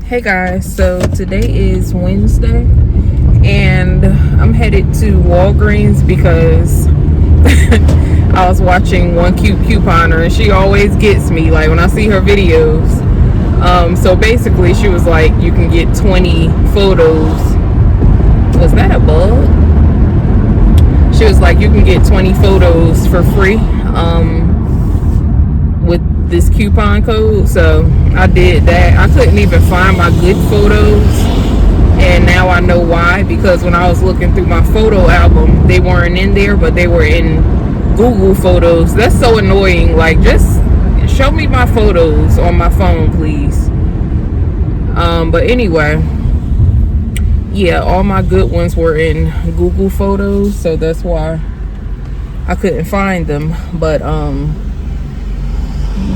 Hey guys, so today is Wednesday and I'm headed to Walgreens because I was watching One Cute Couponer and she always gets me like when I see her videos. So basically she was like, you can get 20 photos. Was that a bug? She was like, you can get 20 photos for free with this coupon code. So I did that. I couldn't even find my good photos, and now I know why, because when I was looking through my photo album, they weren't in there, but they were in Google Photos. That's so annoying. Like, just show me my photos on my phone, please. But anyway, yeah, all my good ones were in Google Photos, so that's why I couldn't find them. But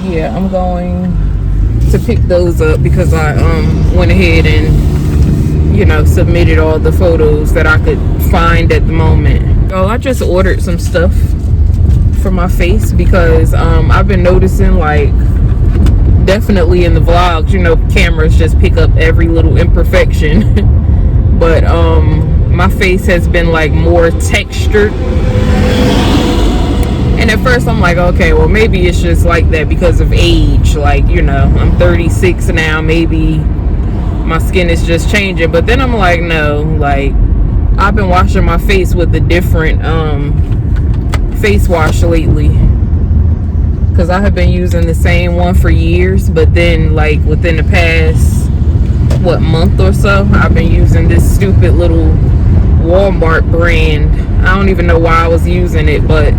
yeah, I'm going to pick those up because I went ahead and, you know, submitted all the photos that I could find at the moment. So I just ordered some stuff for my face because I've been noticing, like, definitely in the vlogs, you know, cameras just pick up every little imperfection. But my face has been like more textured. And at first I'm like, okay, well maybe it's just like that because of age. Like, you know, I'm 36 now, maybe my skin is just changing. But then I'm like, no, like I've been washing my face with a different face wash lately, because I have been using the same one for years. But then like within the past month or so, I've been using this stupid little Walmart brand. I don't even know why I was using it, but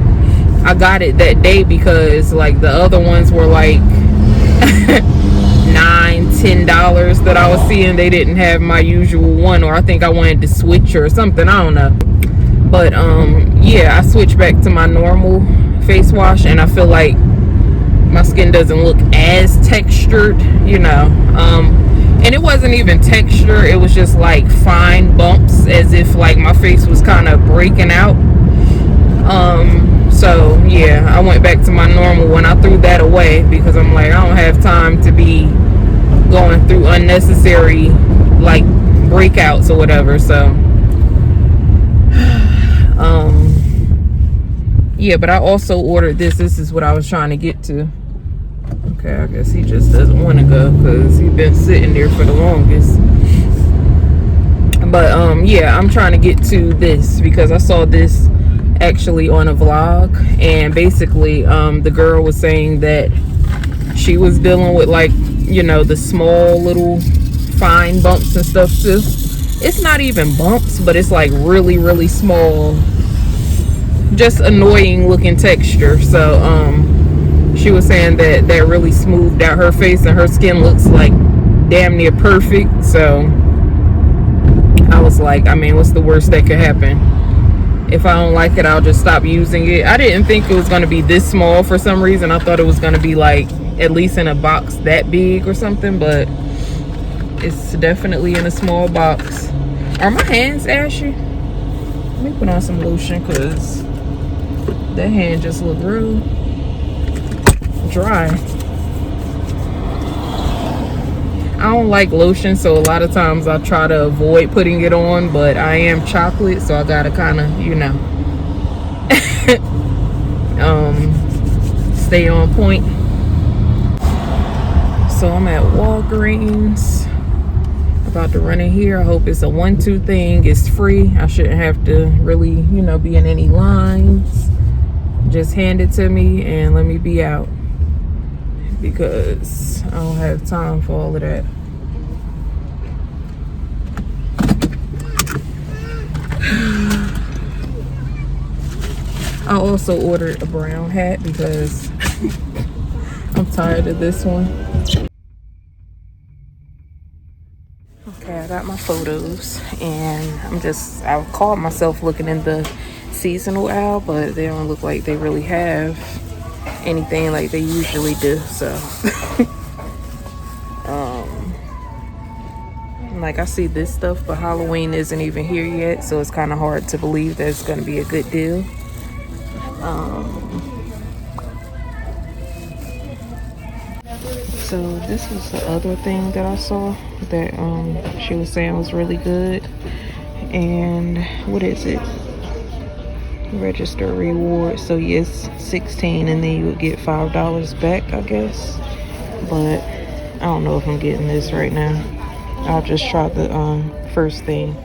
I got it that day because like the other ones were like $9-10 that I was seeing. They didn't have my usual one, or I think I wanted to switch or something, I don't know. But yeah, I switched back to my normal face wash and I feel like my skin doesn't look as textured, you know. And it wasn't even texture, it was just like fine bumps, as if like my face was kind of breaking out. So yeah, I went back to my normal one. I threw that away because I'm like, I don't have time to be going through unnecessary like breakouts or whatever. So yeah, but I also ordered this. This is what I was trying to get to. Okay, I guess he just doesn't want to go because he's been sitting there for the longest. But yeah, I'm trying to get to this because I saw this actually on a vlog, and basically the girl was saying that she was dealing with, like, you know, the small little fine bumps and stuff too. It's not even bumps, but it's like really, really small, just annoying looking texture. So she was saying that that really smoothed out her face and her skin looks like damn near perfect. So I was like, I mean, what's the worst that could happen? If I don't like it, I'll just stop using it. I didn't think it was going to be this small for some reason. I thought it was going to be like at least in a box that big or something, but it's definitely in a small box. Are my hands ashy? Let me put on some lotion because that hand just looked real dry. I don't like lotion, so a lot of times I try to avoid putting it on, but I am chocolate, so I gotta kind of, you know, stay on point. So I'm at Walgreens. About to run in here. I hope it's a 1-2 thing. It's free. I shouldn't have to really, you know, be in any lines. Just hand it to me and let me be out, because I don't have time for all of that. I also ordered a brown hat because I'm tired of this one. Okay, I got my photos, and I called myself looking in the seasonal aisle, but they don't look like they really have anything like they usually do. So like, I see this stuff, but Halloween isn't even here yet, so it's kind of hard to believe that it's going to be a good deal. So this was the other thing that I saw that she was saying was really good. And what is it? Register reward. So yes, 16, and then you would get $5 back, I guess. But I don't know if I'm getting this right now. I'll just try the first thing.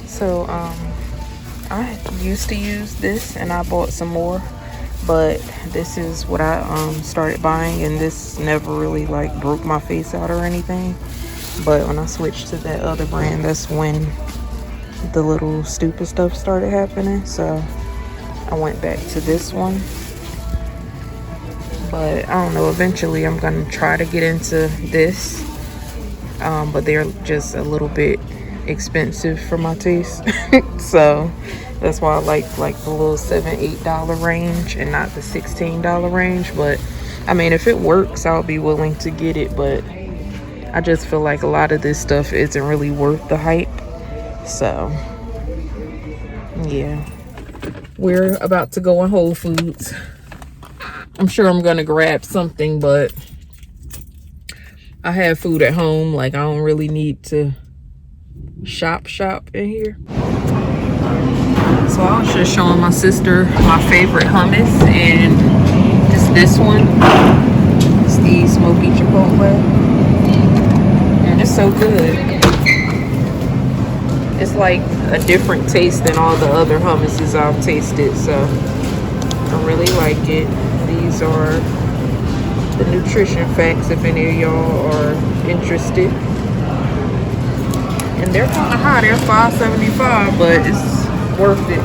So I used to use this, and I bought some more, but this is what I started buying, and this never really like broke my face out or anything. But when I switched to that other brand, that's when the little stupid stuff started happening. So I went back to this one. But I don't know, eventually I'm gonna try to get into this, but they're just a little bit expensive for my taste. So that's why I like the little $7-8 range and not the $16 range. But I mean, if it works, I'll be willing to get it, but I just feel like a lot of this stuff isn't really worth the hype. So yeah, we're about to go in Whole Foods. I'm sure I'm gonna grab something, but I have food at home. Like, I don't really need to shop in here. So I was just showing my sister my favorite hummus, and it's this one. It's the smoky chipotle, and it's so good. It's like a different taste than all the other hummuses I've tasted, so I really like it. These are the nutrition facts if any of y'all are interested. And they're kind of high. They're $5.75, but it's worth it.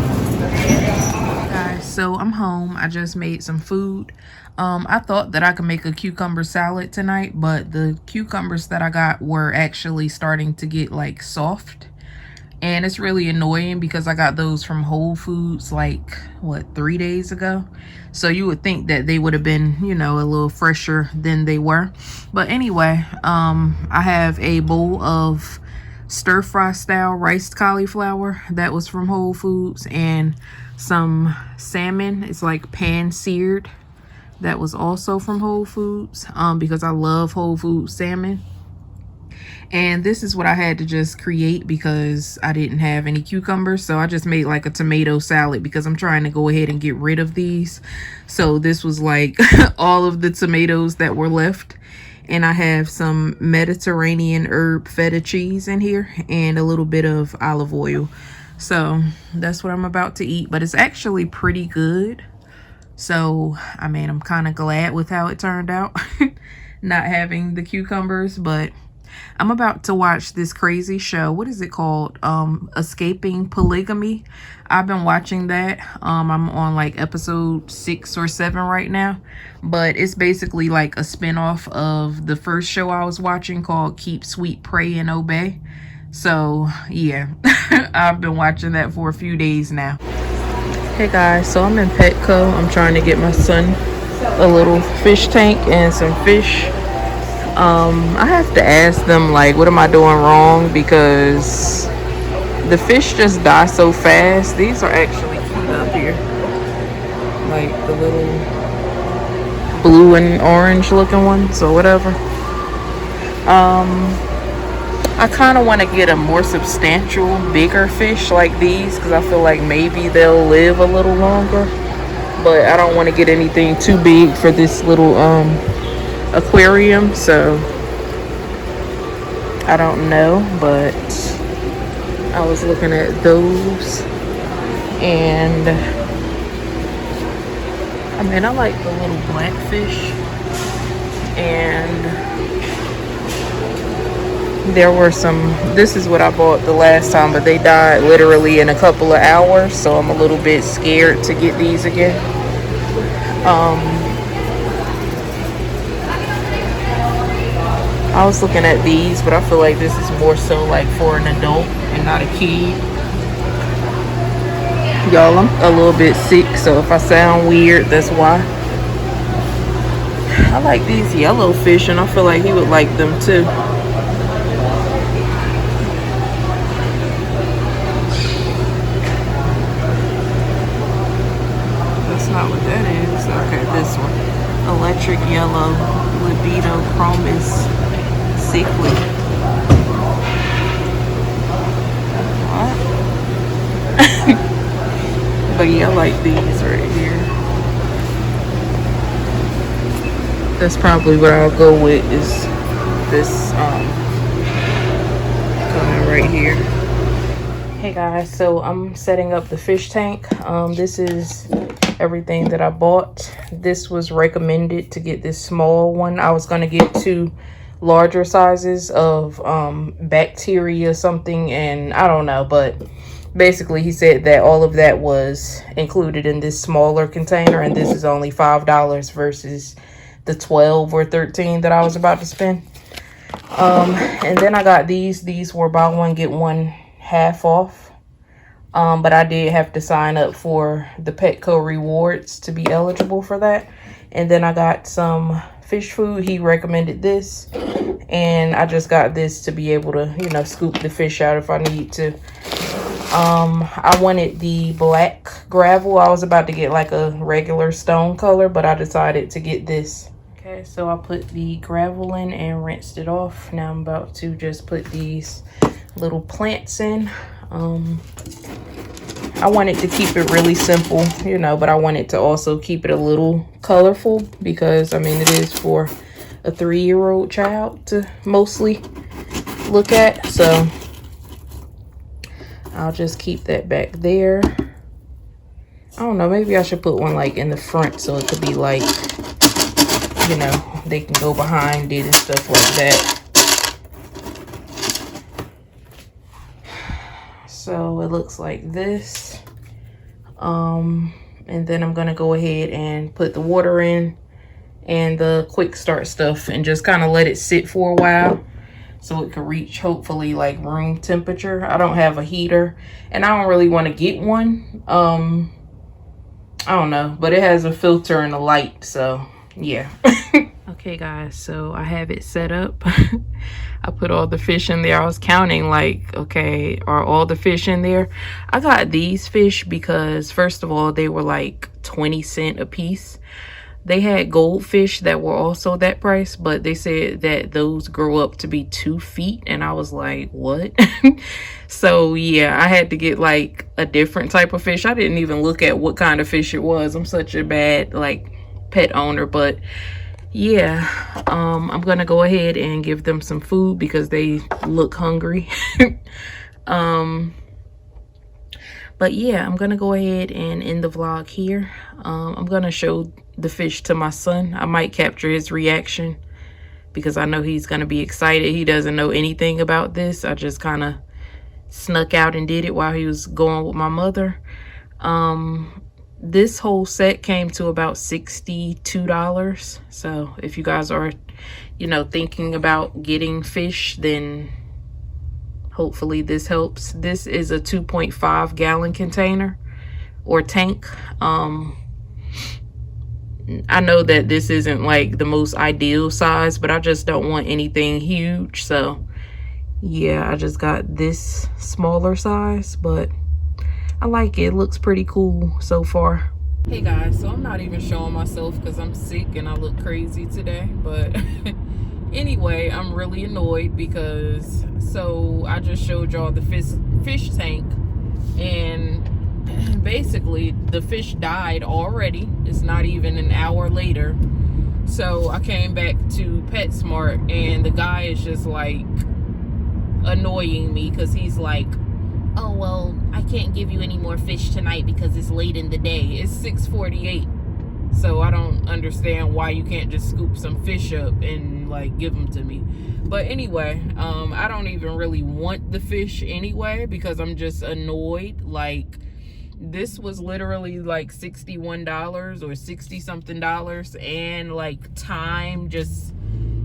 Guys, so I'm home. I just made some food. I thought that I could make a cucumber salad tonight, but the cucumbers that I got were actually starting to get like soft. And it's really annoying because I got those from Whole Foods like, what, 3 days ago? So you would think that they would have been, you know, a little fresher than they were. But anyway, I have a bowl of stir-fry style riced cauliflower that was from Whole Foods, and some salmon. It's like pan-seared. That was also from Whole Foods, because I love Whole Foods salmon. And this is what I had to just create because I didn't have any cucumbers. So I just made like a tomato salad because I'm trying to go ahead and get rid of these. So this was like all of the tomatoes that were left. And I have some Mediterranean herb feta cheese in here and a little bit of olive oil. So that's what I'm about to eat. But it's actually pretty good. So, I mean, I'm kind of glad with how it turned out. Not having the cucumbers, but I'm about to watch this crazy show. What is it called? Escaping Polygamy. I've been watching that. I'm on like episode 6 or 7 right now. But it's basically like a spinoff of the first show I was watching called Keep Sweet, Pray, and Obey. So, yeah. I've been watching that for a few days now. Hey guys, so I'm in Petco. I'm trying to get my son a little fish tank and some fish. I have to ask them, like, what am I doing wrong? Because the fish just die so fast. These are actually cute up here. Like the little blue and orange looking ones or whatever. I kind of want to get a more substantial, bigger fish like these because I feel like maybe they'll live a little longer. But I don't want to get anything too big for this little aquarium, so I don't know, but I was looking at those, and I mean, I like the little blackfish, and there were some, this is what I bought the last time, but they died literally in a couple of hours, so I'm a little bit scared to get these again. I was looking at these, but I feel like this is more so like for an adult and not a kid. Y'all, I'm a little bit sick, so if I sound weird, that's why. I like these yellow fish, and I feel like he would like them too. That's not what that is. Okay, this one. Electric yellow, libido promise, sickly. What? But yeah, I like these right here. That's probably what I'll go with, is this color right here. Hey guys, so I'm setting up the fish tank. This is everything that I bought. This was recommended to get this small one. I was gonna get 2 larger sizes of bacteria something, and I don't know, but basically he said that all of that was included in this smaller container, and this is only $5 versus the 12 or 13 that I was about to spend. And then I got these were buy one get one half off, but I did have to sign up for the Petco rewards to be eligible for that. And then I got some fish food. He recommended this, and I just got this to be able to, you know, scoop the fish out if I need to. I wanted the black gravel. I was about to get like a regular stone color, but I decided to get this. Okay, so I put the gravel in and rinsed it off. Now I'm about to just put these little plants in. I wanted to keep it really simple, you know, but I wanted to also keep it a little colorful because, I mean, it is for a 3-year-old child to mostly look at. So I'll just keep that back there. I don't know, maybe I should put one like in the front so it could be like, you know, they can go behind it and stuff like that. So it looks like this. And then I'm gonna go ahead and put the water in and the quick start stuff and just kind of let it sit for a while so it can reach hopefully like room temperature. I don't have a heater and I don't really want to get one. I don't know, but it has a filter and a light, so yeah. Okay guys, so I have it set up. I put all the fish in there. I was counting like, okay, are all the fish in there? I got these fish because first of all, they were like 20 cents a piece. They had goldfish that were also that price, but they said that those grow up to be 2 feet. And I was like, what? So yeah, I had to get like a different type of fish. I didn't even look at what kind of fish it was. I'm such a bad like pet owner, but yeah, I'm gonna go ahead and give them some food because they look hungry. But yeah, I'm gonna go ahead and end the vlog here. I'm gonna show the fish to my son. I might capture his reaction because I know he's gonna be excited. He doesn't know anything about this. I just kind of snuck out and did it while he was going with my mother. This whole set came to about $62. So if you guys are, you know, thinking about getting fish, then hopefully this helps. This is a 2.5 gallon container or tank. I know that this isn't like the most ideal size, but I just don't want anything huge. So yeah, I just got this smaller size, but I like it. It looks pretty cool so far. Hey guys, so I'm not even showing myself because I'm sick and I look crazy today, but anyway, I'm really annoyed because so I just showed y'all the fish tank, and basically the fish died already. It's not even an hour later. So I came back to PetSmart and the guy is just like, annoying me because he's like, oh, well, I can't give you any more fish tonight because it's late in the day. It's 6:48. So I don't understand why you can't just scoop some fish up and like give them to me. But anyway, I don't even really want the fish anyway because I'm just annoyed. Like, this was literally like $61 or 60 something dollars, and like time just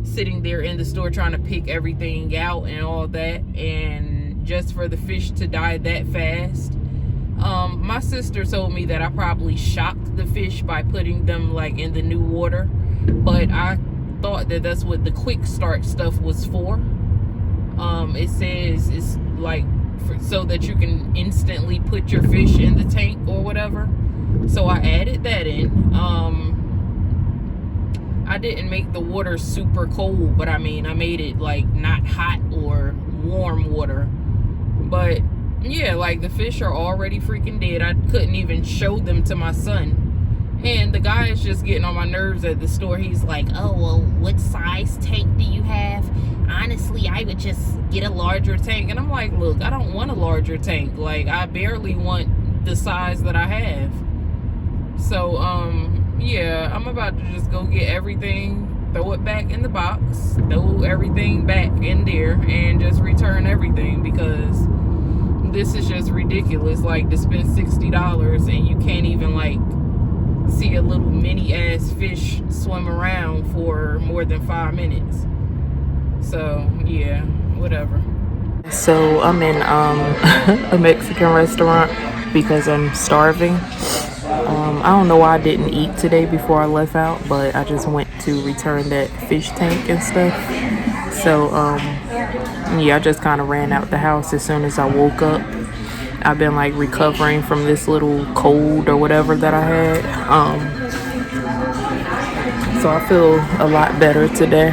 sitting there in the store trying to pick everything out and all that, and just for the fish to die that fast. My sister told me that I probably shocked the fish by putting them like in the new water, but I thought that that's what the quick start stuff was for. It says it's like so that you can instantly put your fish in the tank or whatever. So I added that in. I didn't make the water super cold, but I mean, I made it like not hot or warm water. But yeah, like the fish are already freaking dead. I couldn't even show them to my son. And the guy is just getting on my nerves at the store. He's like, oh, well, what size tank do you have? Honestly, I would just get a larger tank. And I'm like, look, I don't want a larger tank. Like, I barely want the size that I have. So, yeah, I'm about to just go get everything, throw it back in the box, throw everything back in there, and just return everything because this is just ridiculous. Like, to spend $60 and you can't even, like, see a little mini ass fish swim around for more than 5 minutes. So yeah, whatever. So I'm in a Mexican restaurant because I'm starving. I don't know why I didn't eat today before I left out, but I just went to return that fish tank and stuff. So yeah, I just kind of ran out the house as soon as I woke up. I've been like recovering from this little cold or whatever that I had. So I feel a lot better today.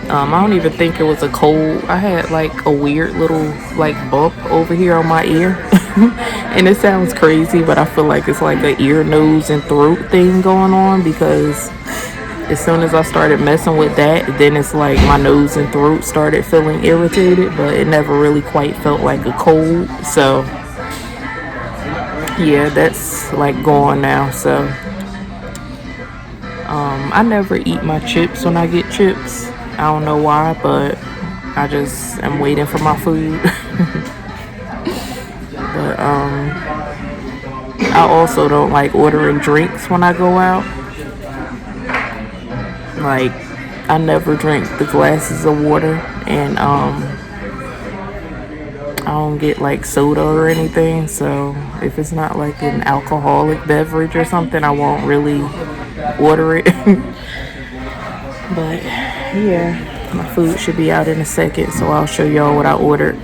I don't even think it was a cold. I had like a weird little like bump over here on my ear. And it sounds crazy, but I feel like it's like an ear, nose, and throat thing going on because as soon as I started messing with that, then it's like my nose and throat started feeling irritated, but it never really quite felt like a cold. So yeah, that's like gone now. So I never eat my chips when I get chips. I don't know why, but I just am waiting for my food. But I also don't like ordering drinks when I go out. Like, I never drink the glasses of water, and I don't get like soda or anything. So if it's not like an alcoholic beverage or something, I won't really order it. But yeah, my food should be out in a second, so I'll show y'all what I ordered.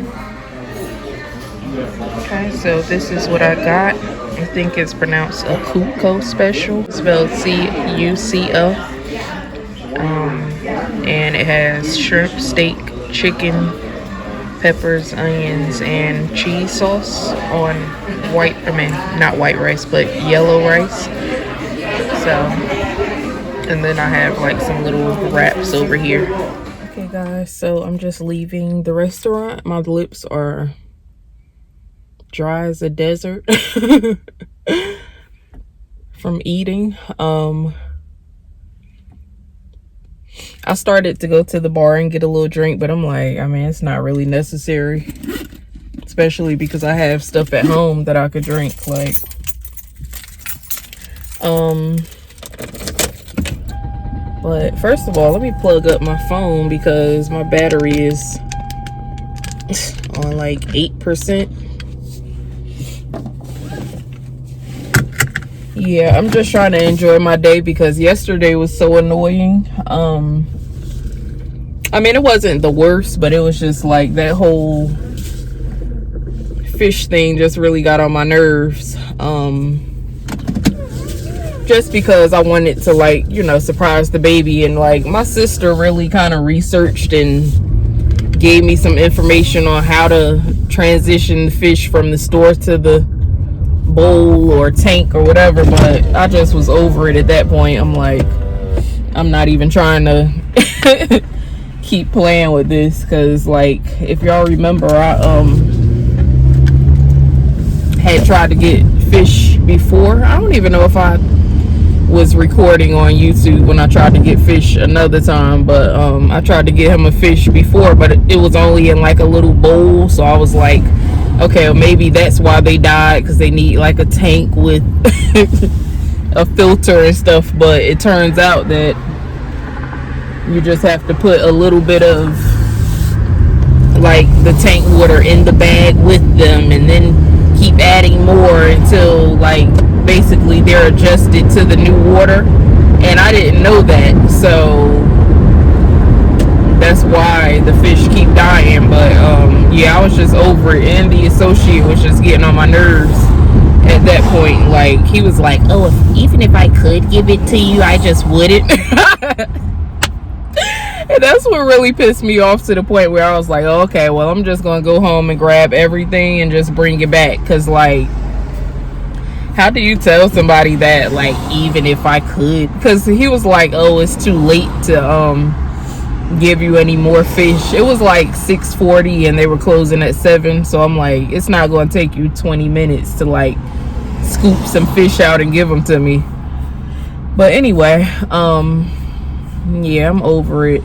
Okay, so this is what I got. I think it's pronounced a Cutco special, spelled C-U-C-O. And it has shrimp, steak, chicken, peppers, onions, and cheese sauce on not white rice, but yellow rice. So, and then I have like some little wraps over here. Okay guys, so I'm just leaving the restaurant. My lips are dry as a desert from eating. I started to go to the bar and get a little drink, but I'm like, I mean, it's not really necessary, especially because I have stuff at home that I could drink. Like, but first of all, let me plug up my phone because my battery is on like 8%. Yeah, I'm just trying to enjoy my day because yesterday was so annoying. I mean, it wasn't the worst, but it was just like that whole fish thing just really got on my nerves. Just because I wanted to, like, you know, surprise the baby, and like my sister really kind of researched and gave me some information on how to transition the fish from the store to the bowl or tank or whatever, but I just was over it at that point. I'm like, I'm not even trying to keep playing with this, because like if y'all remember, I had tried to get fish before. I don't even know if I was recording on YouTube when I tried to get fish another time, but I tried to get him a fish before, but it was only in like a little bowl. So I was like, okay, well, maybe that's why they died, because they need like a tank with a filter and stuff. But it turns out that you just have to put a little bit of like the tank water in the bag with them, and then keep adding more until like basically they're adjusted to the new water. And I didn't know that, so that's why the fish keep dying. But yeah, I was just over it, and the associate was just getting on my nerves at that point. Like, he was like, oh, even if I could give it to you, I just wouldn't. And that's what really pissed me off, to the point where I was like, oh, okay, well, I'm just gonna go home and grab everything and just bring it back. Because like, how do you tell somebody that, like, even if I could? Because he was like, oh, it's too late to give you any more fish. It was like 6:40 and they were closing at 7. So I'm like, it's not going to take you 20 minutes to like scoop some fish out and give them to me. But anyway, yeah, I'm over it.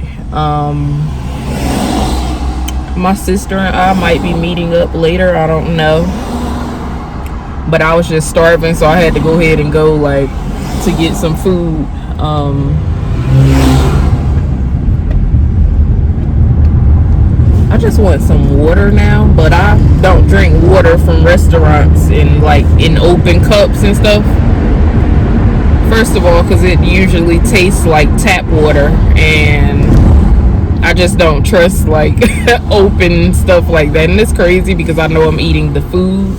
My sister and I might be meeting up later, I don't know. But I was just starving, so I had to go ahead and go like to get some food. I just want some water now, but I don't drink water from restaurants in like in open cups and stuff. First of all, because it usually tastes like tap water, and I just don't trust like open stuff like that. And it's crazy because I know I'm eating the food,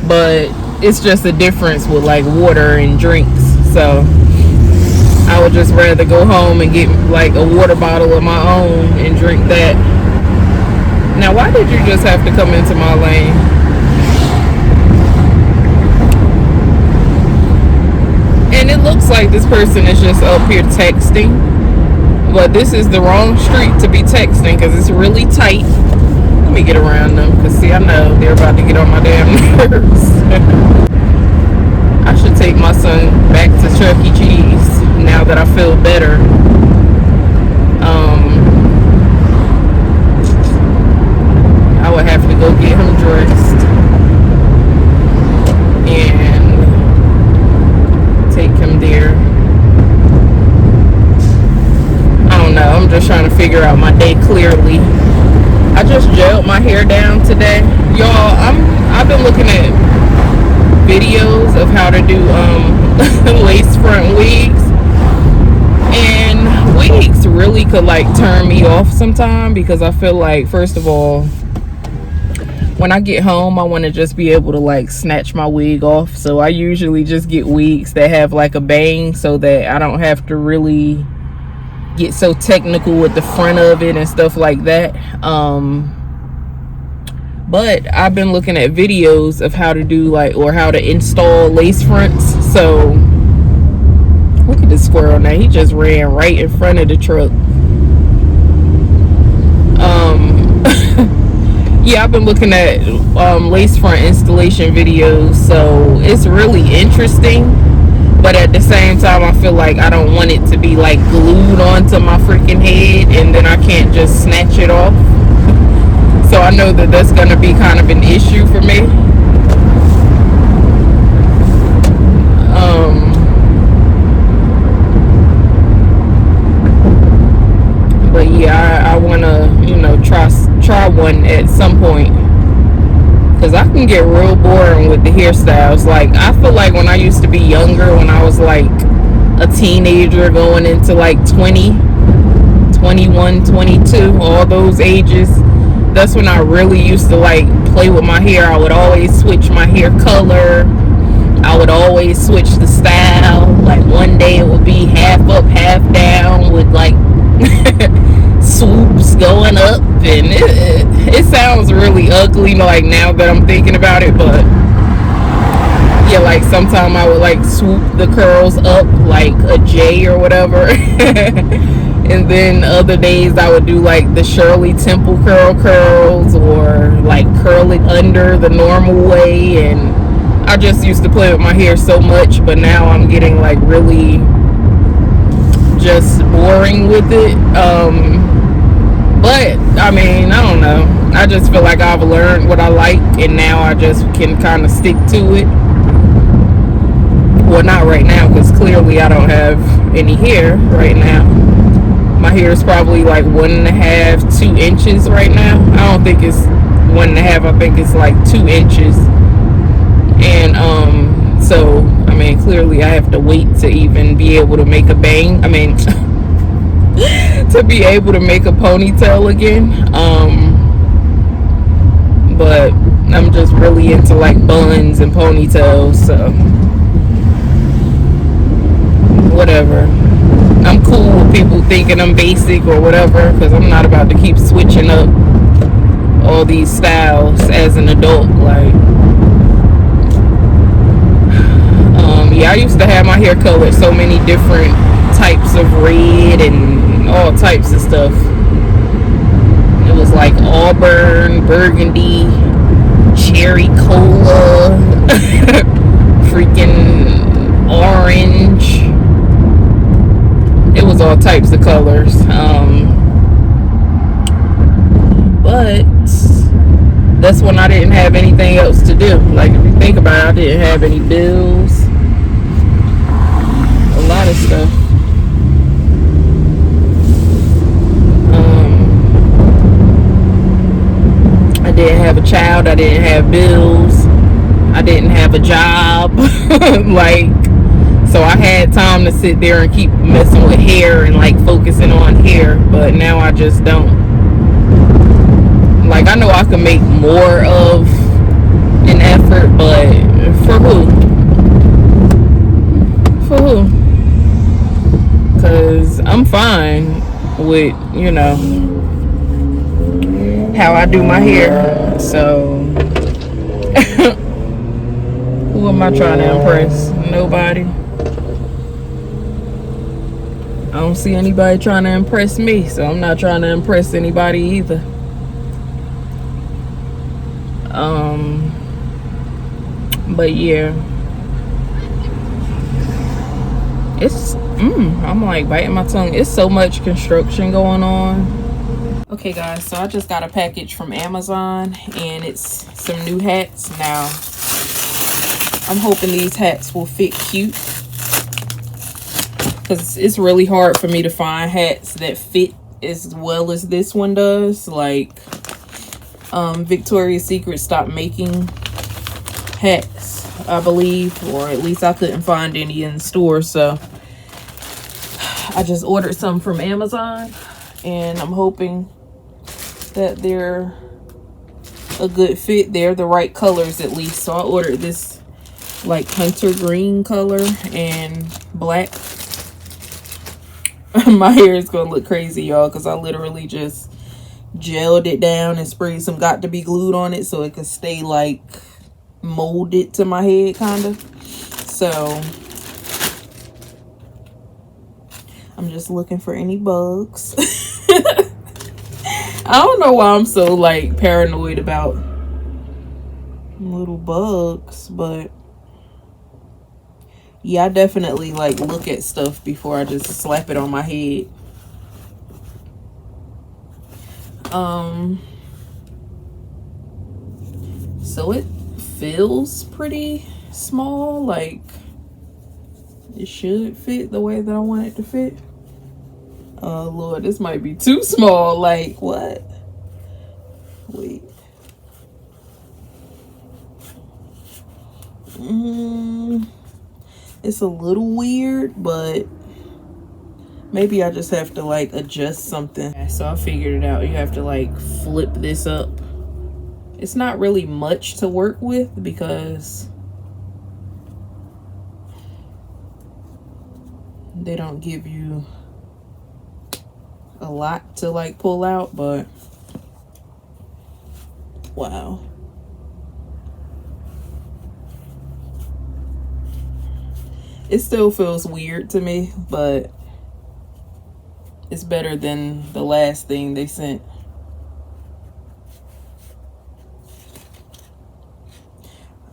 but it's just a difference with like water and drinks. So I would just rather go home and get like a water bottle of my own and drink that. Now, why did you just have to come into my lane? And it looks like this person is just up here texting, but this is the wrong street to be texting because it's really tight. Let me get around them, because see, I know they're about to get on my damn nerves. I should take my son back to Chuck E. Cheese now that I feel better. I would have to go get him dressed and take him there. I don't know, I'm just trying to figure out my day clearly. I just gelled my hair down today. Y'all, I've been looking at videos of how to do lace front wigs, and wigs really could like turn me off sometime, because I feel like, first of all, when I get home, I want to just be able to like snatch my wig off. So I usually just get wigs that have like a bang, so that I don't have to really get so technical with the front of it and stuff like that. But I've been looking at videos of how to do like, or how to install lace fronts. So look at this squirrel now, he just ran right in front of the truck. Yeah, I've been looking at lace front installation videos, so it's really interesting. But at the same time, I feel like I don't want it to be like glued onto my freaking head, and then I can't just snatch it off. So I know that that's going to be kind of an issue for me. But yeah, I want to, try one at some point, because I can get real boring with the hairstyles. Like, I feel like when I used to be younger, when I was like a teenager going into like 20, 21, 22, all those ages, that's when I really used to like play with my hair. I would always switch my hair color. I would always switch the style. Like, one day it would be half up, half down, with like swoops going up, and it sounds really ugly like now that I'm thinking about it. But yeah, like sometimes I would like swoop the curls up like a J or whatever. And then other days I would do like the Shirley Temple curls, or like curl it under the normal way. And I just used to play with my hair so much, but now I'm getting like really just boring with it. But I mean, I don't know. I just feel like I've learned what I like, and now I just can kind of stick to it. Well, not right now, because clearly I don't have any hair right now. My hair is probably like 1.5, 2 inches right now. I don't think it's 1.5. I think it's like 2 inches. And so I mean, clearly I have to wait to even be able to make a bang. I mean, to be able to make a ponytail again. But I'm just really into like buns and ponytails, so whatever. I'm cool with people thinking I'm basic or whatever, because I'm not about to keep switching up all these styles as an adult. Like, yeah, I used to have my hair colored so many different types of red and all types of stuff. It was like auburn, burgundy, cherry cola, freaking orange. It was all types of colors. But that's when I didn't have anything else to do. Like, if you think about it, I didn't have any bills. A lot of stuff. I didn't have a child. I didn't have bills. I didn't have a job. Like, so I had time to sit there and keep messing with hair and like focusing on hair. But now I just don't. Like, I know I can make more of an effort, but for who? For who? Because I'm fine with, you know, how I do my hair. So who am I trying to impress? Nobody. I don't see anybody trying to impress me, so I'm not trying to impress anybody either. But yeah, it's I'm like biting my tongue. It's so much construction going on. Okay guys, so I just got a package from Amazon, and it's some new hats. Now I'm hoping these hats will fit cute, because it's really hard for me to find hats that fit as well as this one does. Like, Victoria's Secret stopped making hats, I believe, or at least I couldn't find any in the store, so I just ordered some from Amazon, and I'm hoping that they're a good fit. They're the right colors at least. So I ordered this like hunter green color and black. My hair is gonna look crazy, y'all, because I literally just gelled it down and sprayed some Got to Be Glued on it so it could stay like molded to my head, kind of. So I'm just looking for any bugs. I don't know why I'm so like paranoid about little bugs, but yeah, I definitely like look at stuff before I just slap it on my head. So it feels pretty small. Like, it should fit the way that I want it to fit. Oh Lord, this might be too small. Like, what? Wait. It's a little weird, but maybe I just have to like adjust something. So I figured it out. You have to like flip this up. It's not really much to work with because they don't give you a lot to like pull out, but wow. It still feels weird to me, but it's better than the last thing they sent.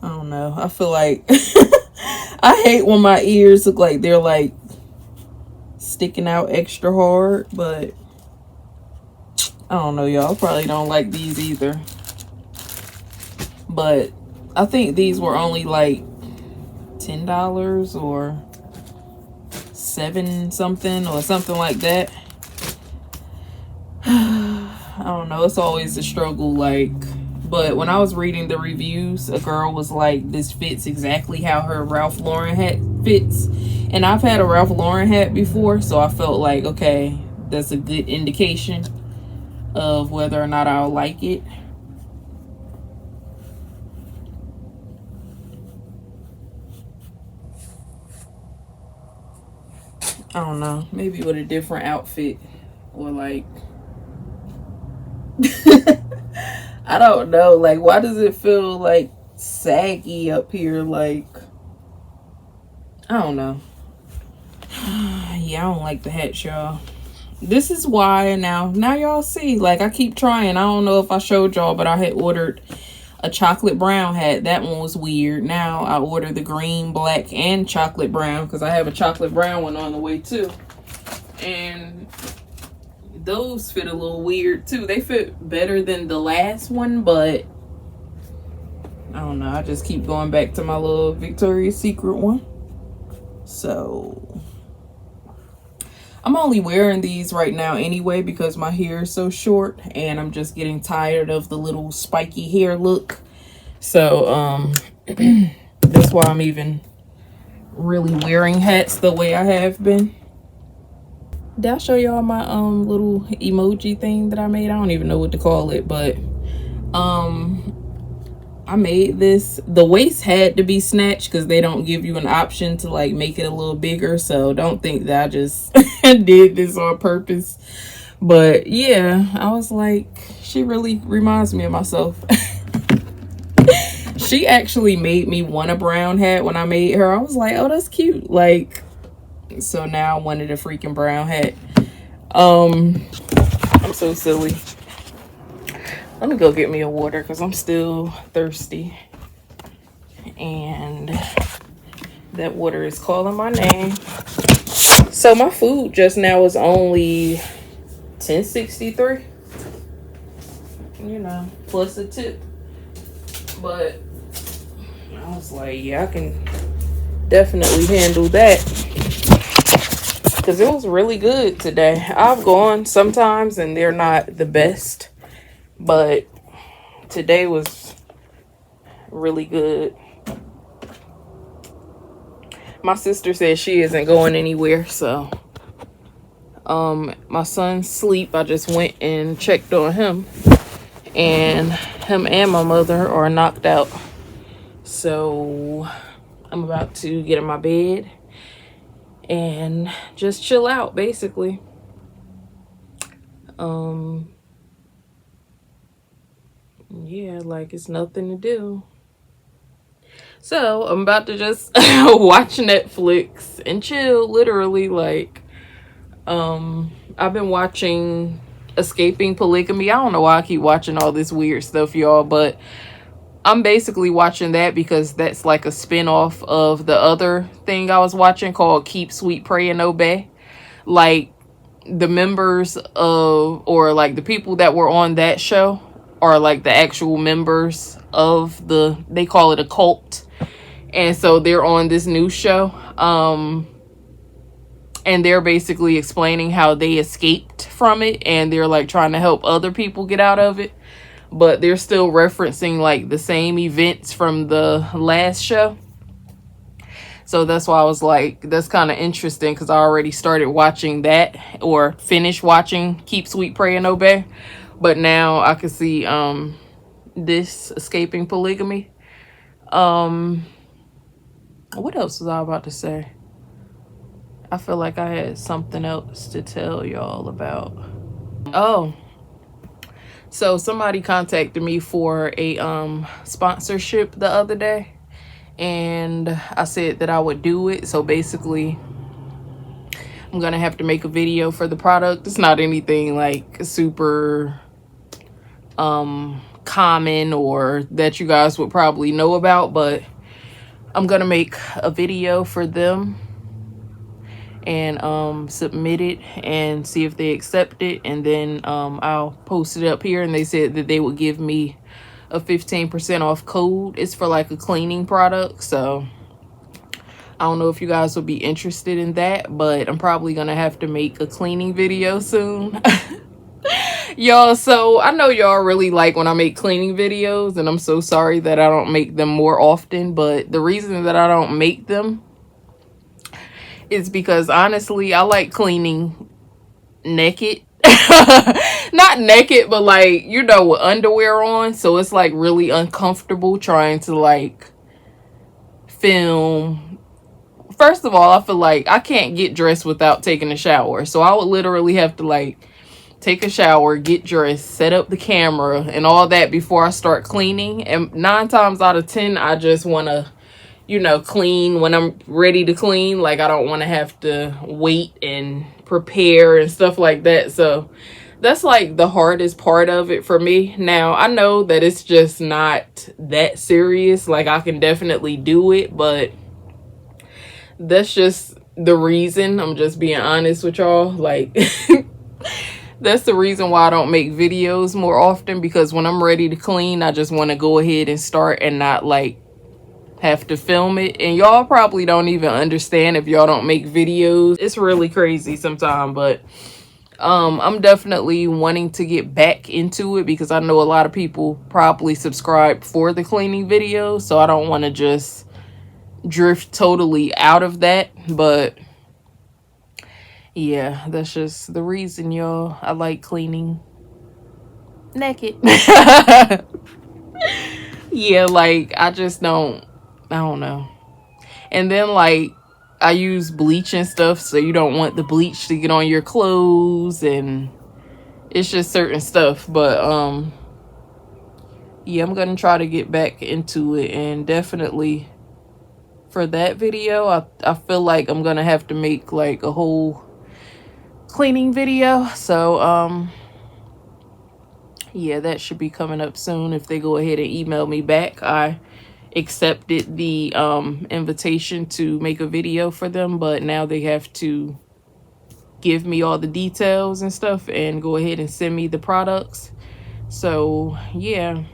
I don't know. I feel like I hate when my ears look like they're like sticking out extra hard, but I don't know, y'all. Probably don't like these either. But I think these were only like $10 or $7 something or something like that. I don't know. It's always a struggle, like, but when I was reading the reviews, a girl was like, this fits exactly how her Ralph Lauren hat fits. And I've had a Ralph Lauren hat before, so I felt like, okay, that's a good indication of whether or not I'll like it. I don't know, maybe with a different outfit, or like I don't know, like, why does it feel like saggy up here? Like, I don't know. Yeah, I don't like the hat, y'all. This is why now y'all see, like, I keep trying. I don't know if I showed y'all, but I had ordered a chocolate brown hat. That one was weird. Now I order the green, black, and chocolate brown, because I have a chocolate brown one on the way too. And those fit a little weird too. They fit better than the last one, but I don't know. I just keep going back to my little Victoria's Secret one. So I'm only wearing these right now anyway because my hair is so short and I'm just getting tired of the little spiky hair look. So that's why I'm even really wearing hats the way I have been. Did I show y'all my little emoji thing that I made? I don't even know what to call it, but I made this. The waist had to be snatched because they don't give you an option to like make it a little bigger, so don't think that I just did this on purpose. But yeah, I was like, she really reminds me of myself. She actually made me want a brown hat when I made her. I was like, oh, that's cute. Like, so now I wanted a freaking brown hat. I'm so silly. Let me go get me a water because I'm still thirsty. And that water is calling my name. So my food just now was only $10.63. You know, plus a tip. But I was like, yeah, I can definitely handle that. Because it was really good today. I've gone sometimes and they're not the best. But today was really good. My sister said she isn't going anywhere, so my son's asleep. I just went and checked on him, and him and my mother are knocked out. So I'm about to get in my bed and just chill out, basically. Yeah, like, it's nothing to do. So I'm about to just watch Netflix and chill, literally. Like, I've been watching Escaping Polygamy. I don't know why I keep watching all this weird stuff, y'all, but I'm basically watching that because that's like a spin-off of the other thing I was watching called Keep Sweet, Pray, and Obey. Like, the members of, or like the people that were on that show are like the actual members of the, they call it a cult. And so they're on this new show. And they're basically explaining how they escaped from it. And they're like trying to help other people get out of it. But they're still referencing like the same events from the last show. So that's why I was like, that's kind of interesting. Because I already started watching that. Or finished watching Keep Sweet, Pray, and Obey. But now I can see this Escaping Polygamy. What else was I about to say? I feel like I had something else to tell y'all about. Oh, so somebody contacted me for a sponsorship the other day, and I said that I would do it. So basically, I'm gonna have to make a video for the product. It's not anything like super common or that you guys would probably know about, but I'm gonna make a video for them and submit it and see if they accept it, and then I'll post it up here. And they said that they would give me a 15% off code. It's for like a cleaning product, so I don't know if you guys will be interested in that, but I'm probably gonna have to make a cleaning video soon. Y'all, so I know y'all really like when I make cleaning videos, and I'm so sorry that I don't make them more often, but the reason that I don't make them is because honestly I like cleaning naked. Not naked, but like, you know, with underwear on, so it's like really uncomfortable trying to like film. First of all, I feel like I can't get dressed without taking a shower. So I would literally have to like take a shower, get dressed, set up the camera and all that before I start cleaning. And 9 times out of 10, I just want to, you know, clean when I'm ready to clean. Like, I don't want to have to wait and prepare and stuff like that. So that's like the hardest part of it for me. Now, I know that it's just not that serious. Like, I can definitely do it, but that's just the reason. I'm just being honest with y'all. Like, that's the reason why I don't make videos more often, because when I'm ready to clean, I just want to go ahead and start and not like have to film it. And y'all probably don't even understand if y'all don't make videos. It's really crazy sometimes, but I'm definitely wanting to get back into it because I know a lot of people probably subscribe for the cleaning videos, so I don't want to just drift totally out of that. But yeah, that's just the reason, y'all. I like cleaning naked. Yeah, like, I just don't, I don't know. And then like, I use bleach and stuff, so you don't want the bleach to get on your clothes, and it's just certain stuff. But yeah, I'm gonna try to get back into it, and definitely for that video, I feel like I'm gonna have to make like a whole cleaning video. So yeah, that should be coming up soon. If they go ahead and email me back, I accepted the invitation to make a video for them, but now they have to give me all the details and stuff and go ahead and send me the products. So yeah,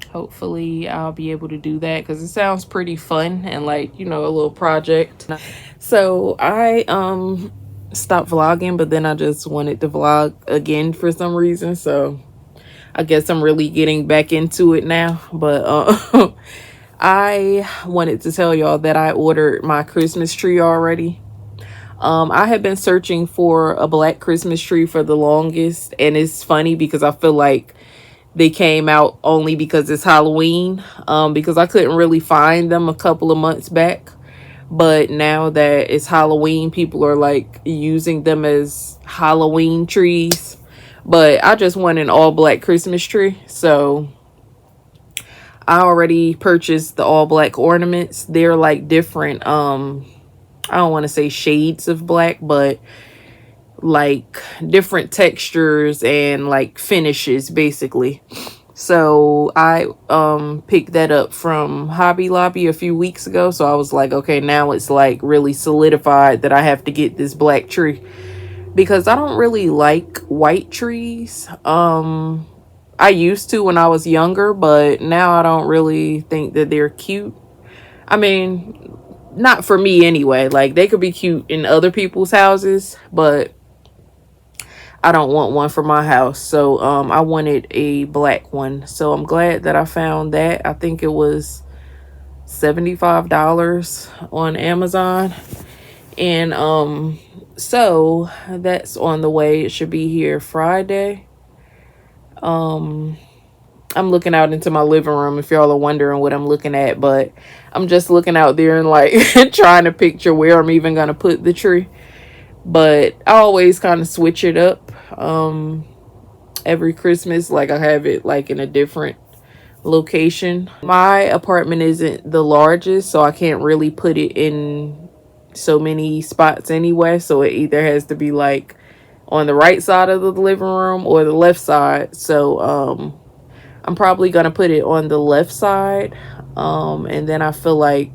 hopefully I'll be able to do that because it sounds pretty fun and like, you know, a little project. So I stopped vlogging, but then I just wanted to vlog again for some reason, so I guess I'm really getting back into it now. But I wanted to tell y'all that I ordered my Christmas tree already. I had been searching for a black Christmas tree for the longest, and it's funny because I feel like they came out only because it's Halloween, because I couldn't really find them a couple of months back. But now that it's Halloween, people are like using them as Halloween trees. But I just want an all black Christmas tree, so I already purchased the all black ornaments. They're like different, I don't want to say shades of black, but like different textures and like finishes basically. So I picked that up from Hobby Lobby a few weeks ago. So I was like, okay, now it's like really solidified that I have to get this black tree, because I don't really like white trees. I used to when I was younger, but now I don't really think that they're cute. I mean, not for me anyway. Like, they could be cute in other people's houses, but I don't want one for my house. So I wanted a black one. So I'm glad that I found that. I think it was $75 on Amazon. And so that's on the way. It should be here Friday. I'm looking out into my living room if y'all are wondering what I'm looking at, but I'm just looking out there and like trying to picture where I'm even gonna put the tree. But I always kind of switch it up every Christmas. Like, I have it like in a different location. My apartment isn't the largest, so I can't really put it in so many spots anyway, so it either has to be like on the right side of the living room or the left side. So I'm probably gonna put it on the left side. And then I feel like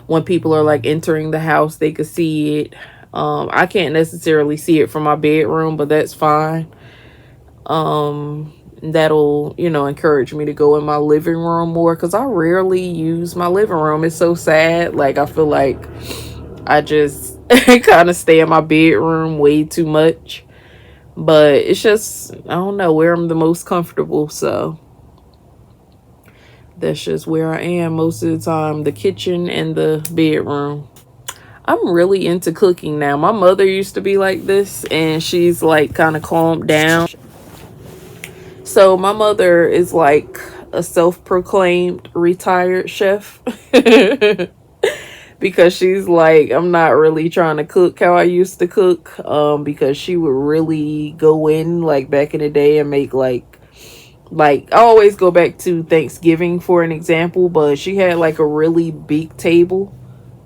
when people are like entering the house, they could see it. I can't necessarily see it from my bedroom, but that's fine. That'll, encourage me to go in my living room more, because I rarely use my living room. It's so sad. Like, I feel like I just kind of stay in my bedroom way too much. But it's just, I don't know, where I'm the most comfortable. So that's just where I am most of the time, the kitchen and the bedroom. I'm really into cooking now. My mother used to be like this, and she's like kind of calmed down. So my mother is like a self-proclaimed retired chef. Because she's like, I'm not really trying to cook how I used to cook. Because she would really go in like back in the day and make like I always go back to Thanksgiving for an example, but she had like a really big table.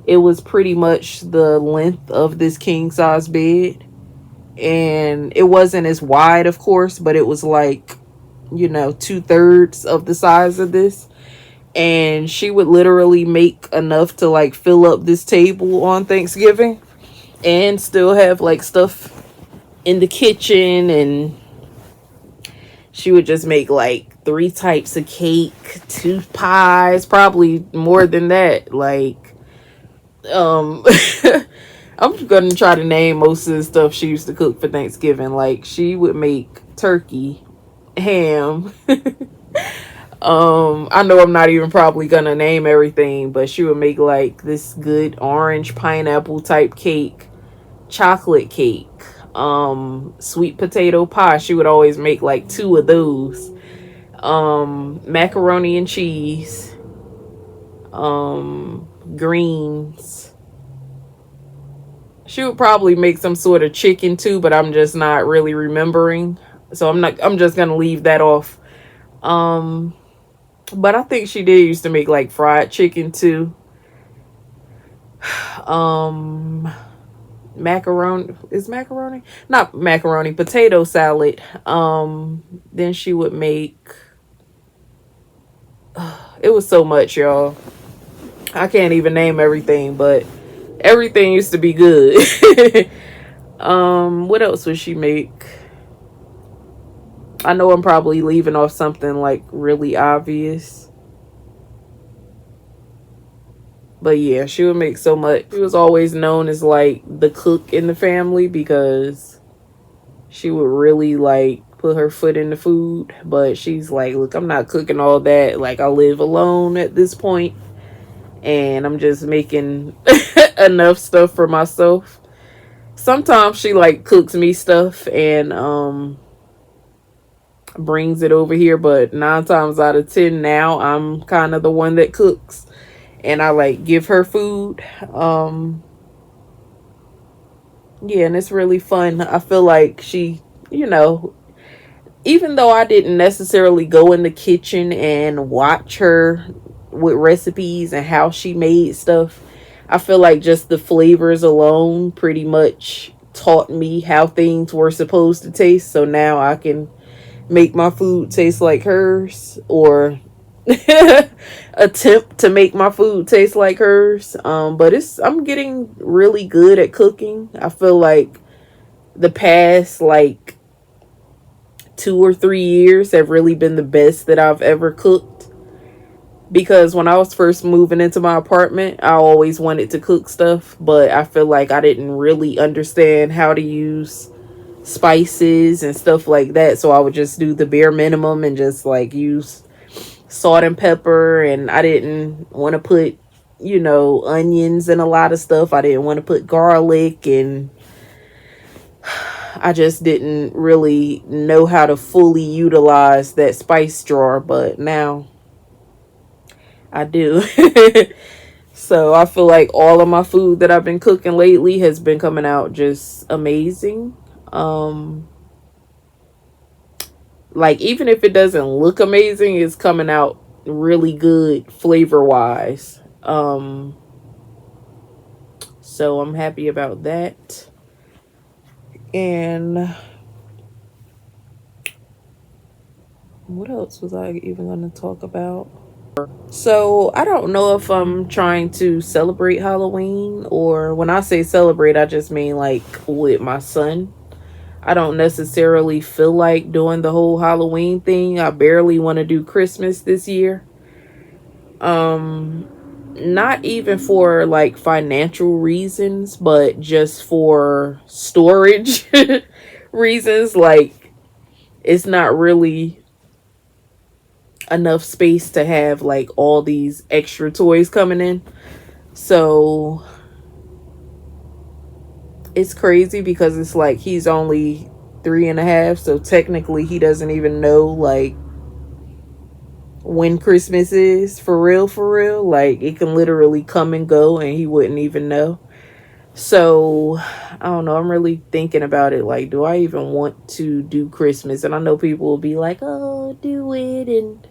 It was pretty much the length of this king size bed, and it wasn't as wide, of course, but it was like, 2/3 of the size of this. And she would literally make enough to like fill up this table on Thanksgiving, and still have like stuff in the kitchen. And she would just make like 3 types of cake, 2 pies, probably more than that. Like, I'm gonna try to name most of the stuff she used to cook for Thanksgiving. Like, she would make turkey, ham. I know I'm not even probably gonna name everything, but she would make like this good orange pineapple type cake, chocolate cake, sweet potato pie. She would always make like 2 of those. Macaroni and cheese, greens. She would probably make some sort of chicken too, but I'm just not really remembering. So I'm just gonna leave that off. But I think she did used to make like fried chicken too. Macaroni, is macaroni? Not macaroni, potato salad. Then she would make, it was so much, y'all. I can't even name everything, but everything used to be good. What else would she make? I know I'm probably leaving off something like really obvious. But yeah, she would make so much. She was always known as like the cook in the family, because she would really like put her foot in the food. But she's like, look, I'm not cooking all that. Like, I live alone at this point, and I'm just making enough stuff for myself. Sometimes she like cooks me stuff and brings it over here, but 9 times out of 10 now I'm kind of the one that cooks, and I like give her food. Yeah, and it's really fun. I feel like she, even though I didn't necessarily go in the kitchen and watch her with recipes and how she made stuff, I feel like just the flavors alone pretty much taught me how things were supposed to taste. So now I can make my food taste like hers, or attempt to make my food taste like hers. But I'm getting really good at cooking. I feel like the past like 2 or 3 years have really been the best that I've ever cooked, because when I was first moving into my apartment, I always wanted to cook stuff, but I feel like I didn't really understand how to use spices and stuff like that. So I would just do the bare minimum and just like use salt and pepper, and I didn't want to put, onions and a lot of stuff. I didn't want to put garlic, and I just didn't really know how to fully utilize that spice drawer, but now I do. So I feel like all of my food that I've been cooking lately has been coming out just amazing. Like, even if it doesn't look amazing, it's coming out really good flavor wise. So I'm happy about that. And what else was I even going to talk about? So I don't know if I'm trying to celebrate Halloween, or when I say celebrate, I just mean like with my son. I don't necessarily feel like doing the whole Halloween thing. I barely want to do Christmas this year. Not even for like financial reasons, but just for storage reasons. Like, it's not really enough space to have like all these extra toys coming in. So it's crazy because it's like he's only 3.5, so technically he doesn't even know like when Christmas is for real, for real. Like, it can literally come and go and he wouldn't even know. So I don't know, I'm really thinking about it, like, do I even want to do Christmas? And I know people will be like, oh, do it and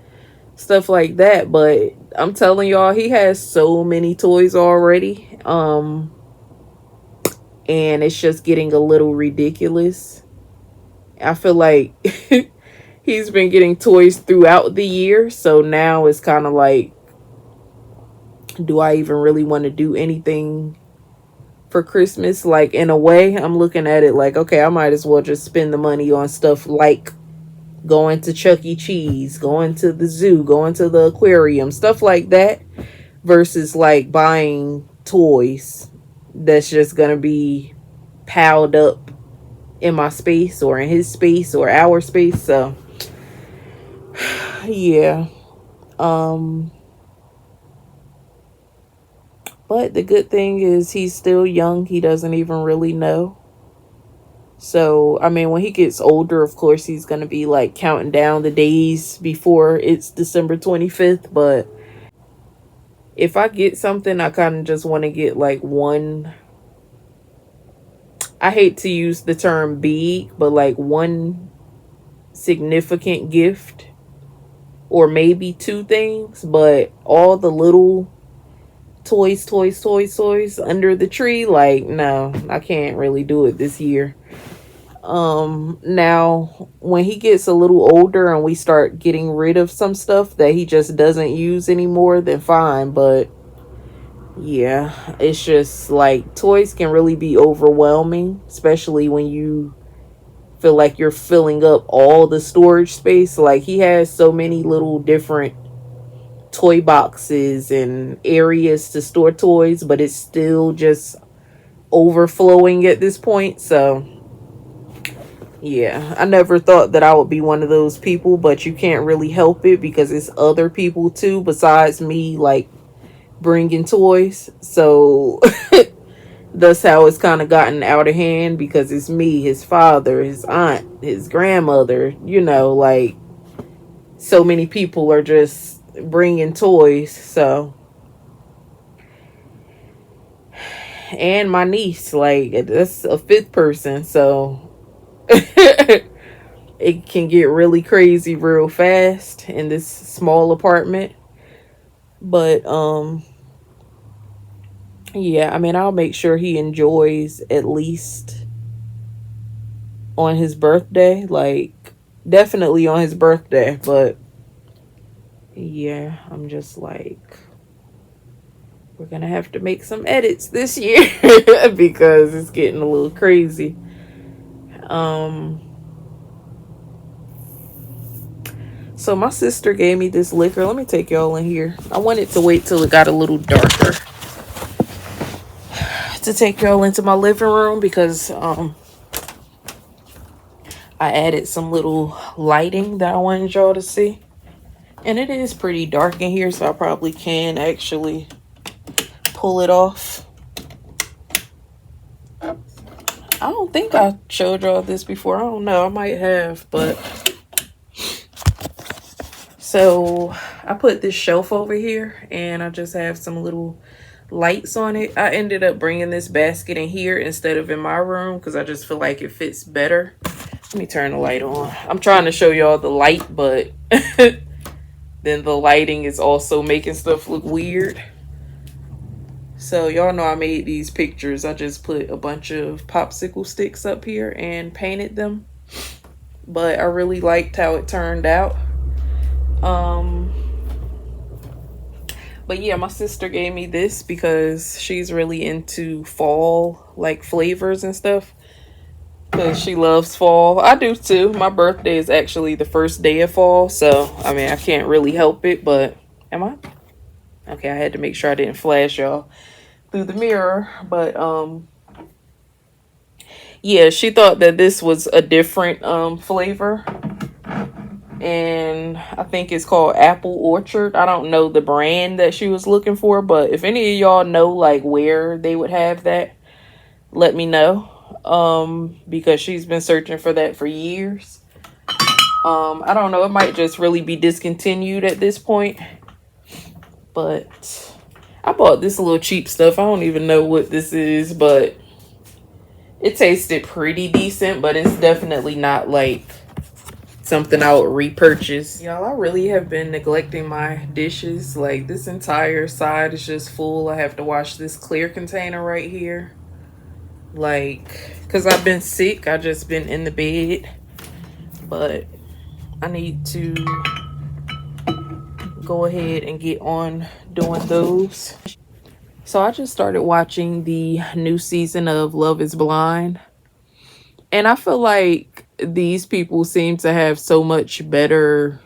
stuff like that, but I'm telling y'all, he has so many toys already, and it's just getting a little ridiculous. I feel like he's been getting toys throughout the year, so now it's kind of like, do I even really want to do anything for Christmas? Like, in a way, I'm looking at it like, okay, I might as well just spend the money on stuff like going to Chuck E. Cheese, going to the zoo, going to the aquarium, stuff like that, versus like buying toys that's just gonna be piled up in my space or in his space or our space. So yeah. But the good thing is he's still young. He doesn't even really know. So, I mean, when he gets older, of course, he's going to be like counting down the days before it's December 25th. But if I get something, I kind of just want to get like one. I hate to use the term big, but like one significant gift, or maybe two things. But all the little toys under the tree, like, no, I can't really do it this year. Now when he gets a little older and we start getting rid of some stuff that he just doesn't use anymore, then fine. But yeah, it's just like toys can really be overwhelming, especially when you feel like you're filling up all the storage space. Like, he has so many little different toy boxes and areas to store toys, but it's still just overflowing at this point. So yeah, I never thought that I would be one of those people, but you can't really help it because it's other people too besides me, like, bringing toys. So that's how it's kind of gotten out of hand, because it's me, his father, his aunt, his grandmother, like, so many people are just bringing toys. So, and my niece, like, that's a fifth person. So it can get really crazy real fast in this small apartment. But yeah, I mean, I'll make sure he enjoys at least on his birthday, like, definitely on his birthday. But yeah, I'm just like, we're gonna have to make some edits this year because it's getting a little crazy. So my sister gave me this liquor. Let me take y'all in here. I wanted to wait till it got a little darker to take y'all into my living room, because I added some little lighting that I wanted y'all to see. And it is pretty dark in here, so I probably can actually pull it off. I don't think I showed y'all this before. I don't know. I might have, but... So I put this shelf over here and I just have some little lights on it. I ended up bringing this basket in here instead of in my room because I just feel like it fits better. Let me turn the light on. I'm trying to show y'all the light, but then the lighting is also making stuff look weird. So y'all know I made these pictures. I just put a bunch of popsicle sticks up here and painted them. But I really liked how it turned out. But yeah, my sister gave me this because she's really into fall like flavors and stuff. Because she loves fall. I do too. My birthday is actually the first day of fall. So, I mean, I can't really help it. But, am I? Okay, I had to make sure I didn't flash y'all through the mirror. But, yeah, she thought that this was a different flavor. And I think it's called Apple Orchard. I don't know the brand that she was looking for. But if any of y'all know, like, where they would have that, let me know. Because she's been searching for that for years. I don't know, it might just really be discontinued at this point. But I bought this little cheap stuff. I don't even know what this is, but it tasted pretty decent, but it's definitely not like something I would repurchase. Y'all, I really have been neglecting my dishes. Like, this entire side is just full. I have to wash this clear container right here. Like, because I've been sick. I just been in the bed. But I need to go ahead and get on doing those. So I just started watching the new season of Love is Blind. And I feel like these people seem to have so much better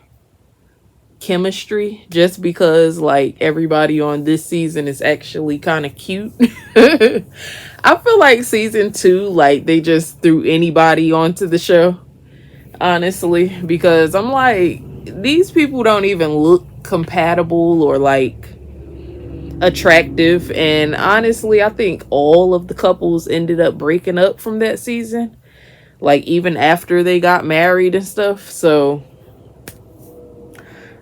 chemistry just because like everybody on this season is actually kind of cute. I feel like season 2, like they just threw anybody onto the show, honestly, because I'm like, these people don't even look compatible or like attractive. And honestly, I think all of the couples ended up breaking up from that season, like even after they got married and stuff. So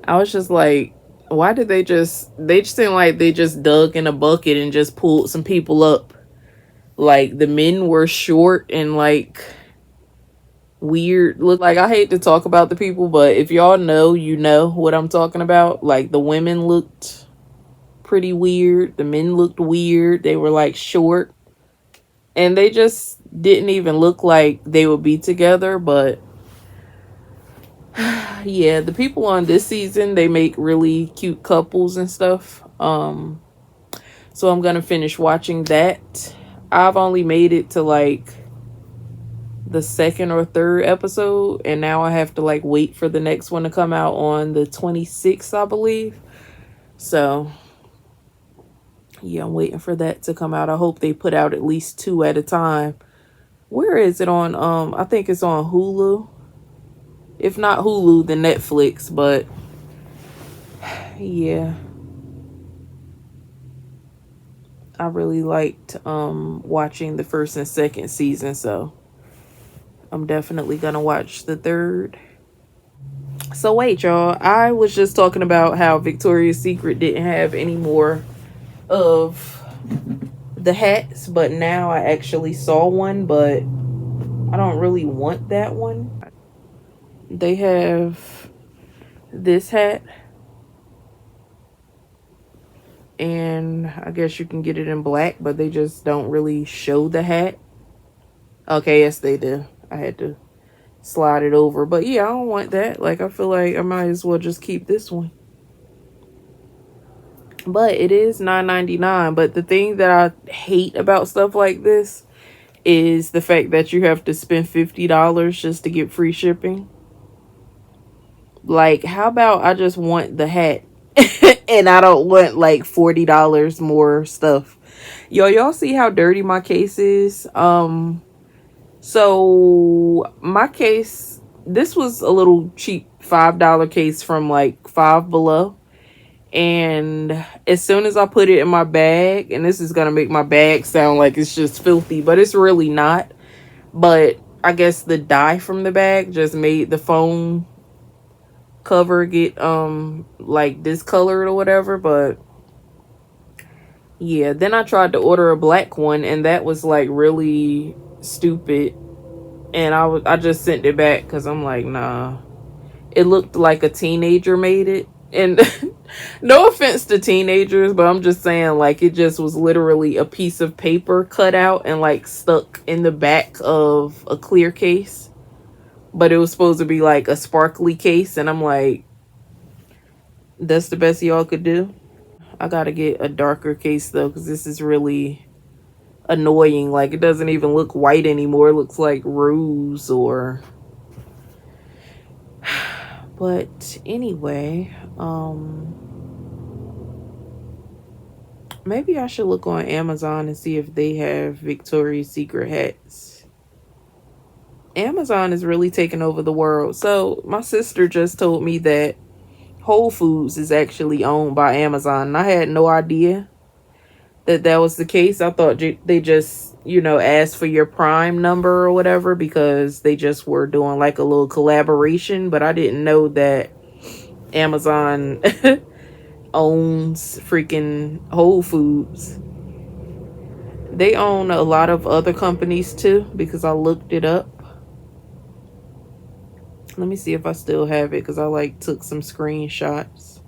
I was just like, why did they just seem like they just dug in a bucket and just pulled some people up. Like the men were short and like weird. Look, like I hate to talk about the people, but if y'all know, you know what I'm talking about. Like the women looked pretty weird, the men looked weird. They were like short and they just didn't even look like they would be together. But yeah, the people on this season, they make really cute couples and stuff. So I'm gonna finish watching that. I've only made it to like the 2nd or 3rd episode, and now I have to like wait for the next one to come out on the 26th, I believe. So yeah, I'm waiting for that to come out. I hope they put out at least 2 at a time. Where is it on? I think it's on Hulu. If not Hulu, then Netflix. But yeah, I really liked watching the 1st and 2nd season, so I'm definitely gonna watch the 3rd. So wait, y'all, I was just talking about how Victoria's Secret didn't have any more of the hats, but now I actually saw one, but I don't really want that one. They have this hat, and I guess you can get it in black, but they just don't really show the hat. Okay, yes they do. I had to slide it over, but yeah, I don't want that. Like, I feel like I might as well just keep this one. But it is $9.99. But the thing that I hate about stuff like this is the fact that you have to spend $50 just to get free shipping. Like, how about I just want the hat and I don't want like $40 more stuff. Y'all see how dirty my case is? So my case, this was a little cheap $5 case from like Five Below. And as soon as I put it in my bag, and this is gonna make my bag sound like it's just filthy, but it's really not. But I guess the dye from the bag just made the phone cover get like discolored or whatever. But yeah, then I tried to order a black one, and that was like really stupid. And I just sent it back because I'm like, nah. It looked like a teenager made it. And no offense to teenagers, but I'm just saying, like, it just was literally a piece of paper cut out and like stuck in the back of a clear case, but it was supposed to be like a sparkly case. And I'm like, that's the best y'all could do. I gotta get a darker case though, because this is really annoying. Like, it doesn't even look white anymore. It looks like rose or but anyway, maybe I should look on Amazon and see if they have Victoria's Secret hats. Amazon is really taking over the world. So my sister just told me that Whole Foods is actually owned by Amazon, and I had no idea that that was the case. I thought they just, asked for your Prime number or whatever because they just were doing like a little collaboration, but I didn't know that Amazon owns freaking Whole Foods. They own a lot of other companies too because I looked it up. Let me see if I still have it because I like took some screenshots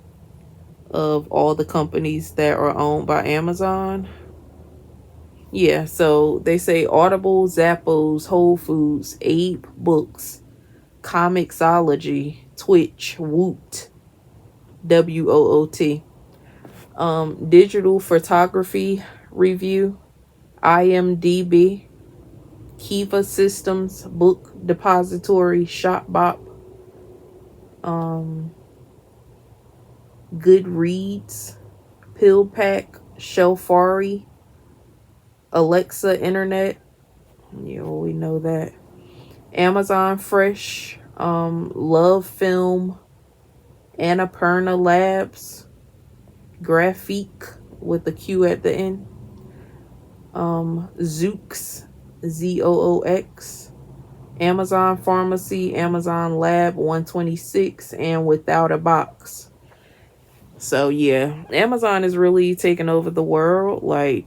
of all the companies that are owned by Amazon. Yeah, so they say Audible, Zappos, Whole Foods, Abe Books, Comixology, Twitch, Woot, WOOT, Digital Photography Review, IMDb, Kiva Systems, Book Depository, Shopbop, Goodreads, PillPack, Shelfari, Alexa Internet. Yeah, we know that. Amazon Fresh, Love Film, Annapurna Labs, Graphique with the Q at the end, Zoox, ZOOX, Amazon Pharmacy, Amazon Lab 126, and Without a Box. So yeah, Amazon is really taking over the world. Like,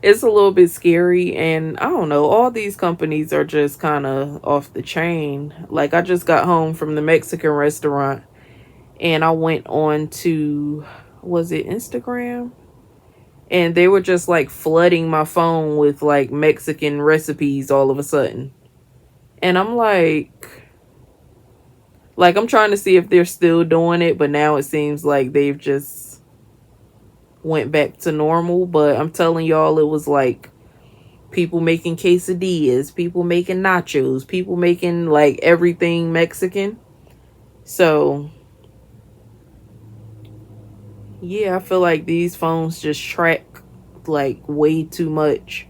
it's a little bit scary, and I don't know, all these companies are just kind of off the chain. Like, I just got home from the Mexican restaurant and I went on to, was it Instagram? And they were just like flooding my phone with like Mexican recipes all of a sudden. And I'm like I'm trying to see if they're still doing it, but now it seems like they've just went back to normal. But I'm telling y'all, it was like people making quesadillas, people making nachos, people making like everything Mexican. So yeah, I feel like these phones just track like way too much.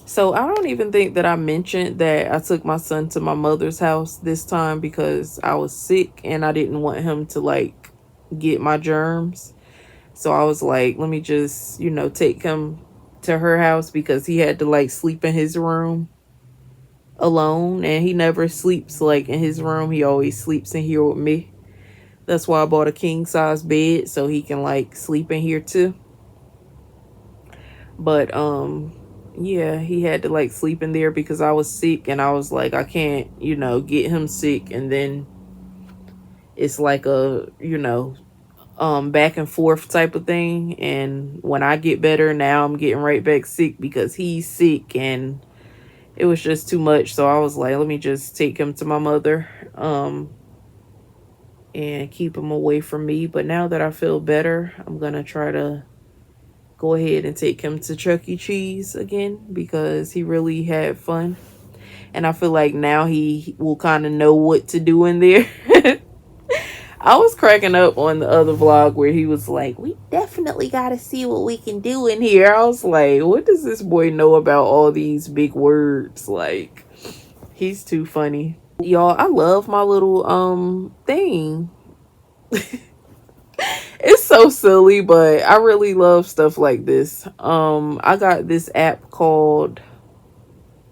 So I don't even think that I mentioned that I took my son to my mother's house this time because I was sick and I didn't want him to like get my germs. So I was like, let me just, take him to her house because he had to like sleep in his room alone, and he never sleeps like in his room. He always sleeps in here with me. That's why I bought a king size bed so he can like sleep in here too. But yeah, he had to like sleep in there because I was sick, and I was like, I can't, get him sick and then it's like a, back and forth type of thing. And when I get better, now I'm getting right back sick because he's sick, and it was just too much. So I was like, let me just take him to my mother and keep him away from me. But now that I feel better, I'm gonna try to go ahead and take him to Chuck E. Cheese again because he really had fun. And I feel like now he will kind of know what to do in there. I was cracking up on the other vlog where he was like, we definitely got to see what we can do in here. I was like, what does this boy know about all these big words? Like, he's too funny. Y'all, I love my little thing. It's so silly, but I really love stuff like this. I got this app called,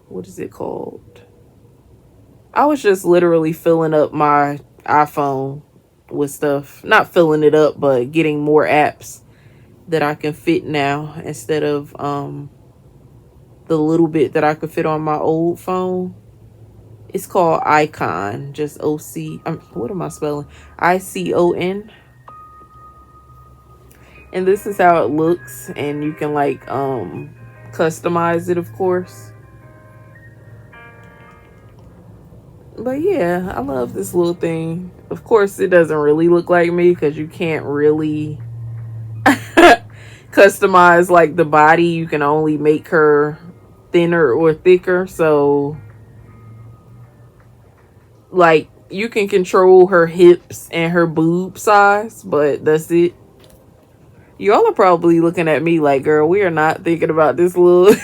what is it called? I was just literally filling up my iPhone with stuff. Not filling it up, but getting more apps that I can fit now instead of the little bit that I could fit on my old phone. It's called Icon. Just O-C. What am I spelling? I-C-O-N. And this is how it looks. And you can like customize it, of course. But yeah, I love this little thing. Of course, it doesn't really look like me because you can't really customize like the body. You can only make her thinner or thicker. So like you can control her hips and her boob size, but that's it. Y'all are probably looking at me like, girl, we are not thinking about this little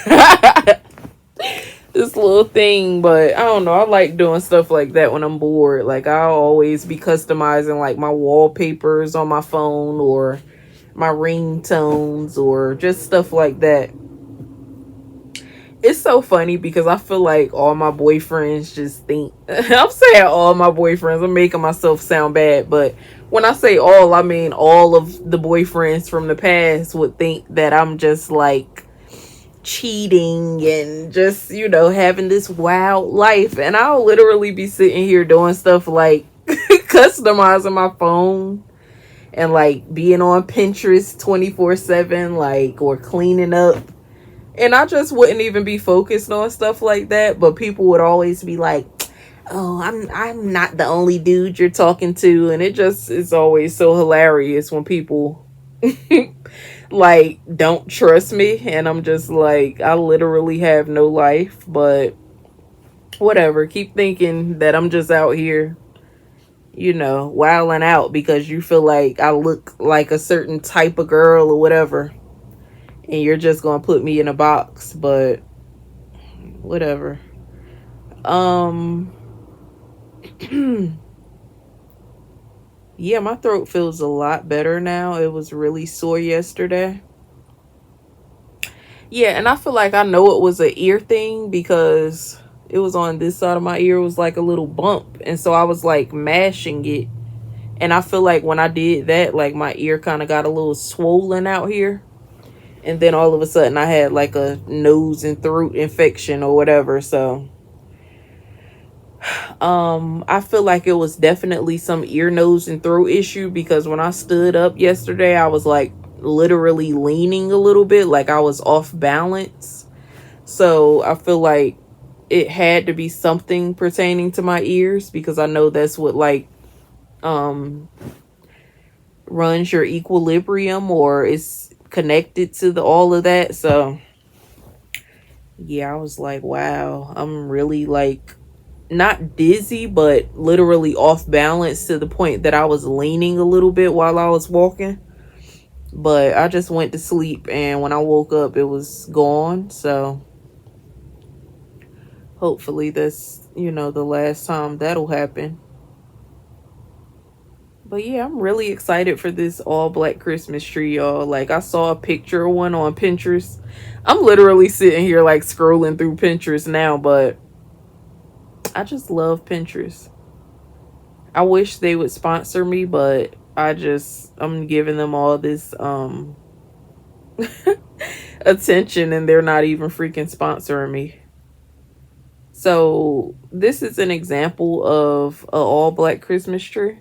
this little thing. But I don't know, I like doing stuff like that when I'm bored. Like I'll always be customizing like my wallpapers on my phone or my ringtones or just stuff like that. It's so funny because I feel like all my boyfriends just think I'm saying all my boyfriends, I'm making myself sound bad, but when I say all, I mean all of the boyfriends from the past would think that I'm just like cheating and just, you know, having this wild life. And I'll literally be sitting here doing stuff like customizing my phone and like being on Pinterest 24/7, like, or cleaning up. And I just wouldn't even be focused on stuff like that, but people would always be like, "Oh, I'm not the only dude you're talking to." And it just is always so hilarious when people like don't trust me, and I'm just like, I literally have no life. But whatever, keep thinking that I'm just out here, you know, wilding out because you feel like I look like a certain type of girl or whatever, and you're just gonna put me in a box. But whatever. Yeah, my throat feels a lot better now. It was really sore yesterday. Yeah, and I feel like I know it was an ear thing because it was on this side of my ear. It was like a little bump, and so I was like mashing it. And I feel like when I did that, like my ear kind of got a little swollen out here. And then all of a sudden I had like a nose and throat infection or whatever. So I feel like it was definitely some ear, nose, and throat issue because when I stood up yesterday, I was like literally leaning a little bit, like I was off balance. So I feel like it had to be something pertaining to my ears because I know that's what like runs your equilibrium or is connected to the all of that. So yeah, I was like, wow, I'm really like not dizzy, but literally off balance to the point that I was leaning a little bit while I was walking. But I just went to sleep, and when I woke up, it was gone. So hopefully that's, you know, the last time that'll happen. But yeah, I'm really excited for this all black Christmas tree, y'all. Like, I saw a picture of one on Pinterest. I'm literally sitting here like scrolling through Pinterest now, but I just love Pinterest. I wish they would sponsor me, but I'm giving them all this attention and they're not even freaking sponsoring me. So this is an example of an all black Christmas tree.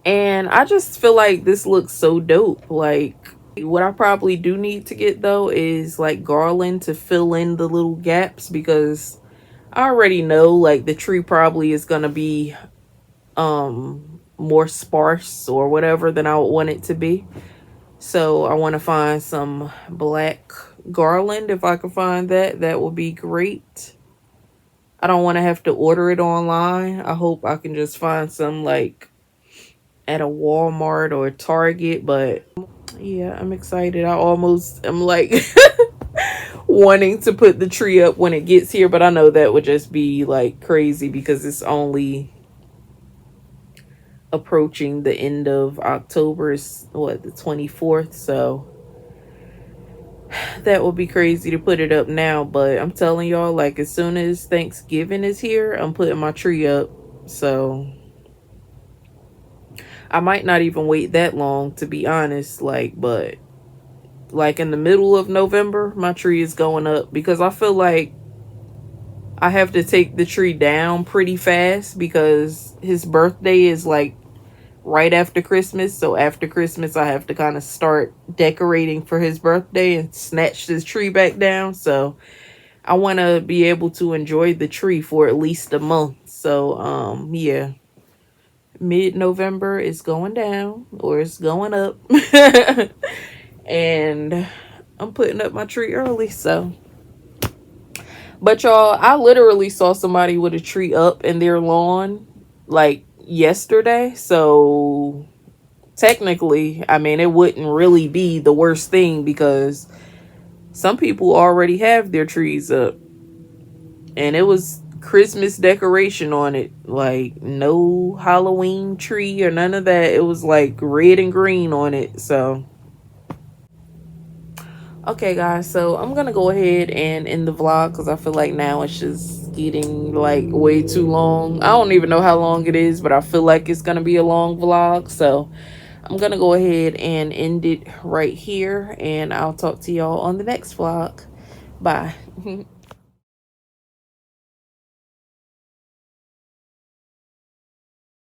And I just feel like this looks so dope. Like, what I probably do need to get though is like garland to fill in the little gaps because I already know like the tree probably is gonna be more sparse or whatever than I would want it to be. So I want to find some black garland. If I can find that, that would be great. I don't want to have to order it online. I hope I can just find some like at a Walmart or a Target. But yeah, I'm excited. I'm like wanting to put the tree up when it gets here, but I know that would just be like crazy because it's only approaching the end of October. Is what, the 24th? So that would be crazy to put it up now. But I'm telling y'all, like, as soon as Thanksgiving is here, I'm putting my tree up. So I might not even wait that long, to be honest. Like, but like in the middle of November, my tree is going up because I feel like I have to take the tree down pretty fast because his birthday is like right after Christmas. So after Christmas, I have to kind of start decorating for his birthday and snatch this tree back down. So I want to be able to enjoy the tree for at least a month. So, yeah, mid-November is going down or it's going up. And I'm putting up my tree early. So, but y'all, I literally saw somebody with a tree up in their lawn like yesterday. So technically, I mean, it wouldn't really be the worst thing because some people already have their trees up and it was Christmas decoration on it. Like no Halloween tree or none of that. It was like red and green on it. So okay, guys, so I'm gonna go ahead and end the vlog because I feel like now it's just getting like way too long. I don't even know how long it is, but I feel like it's gonna be a long vlog. So I'm gonna go ahead and end it right here, and I'll talk to y'all on the next vlog. Bye.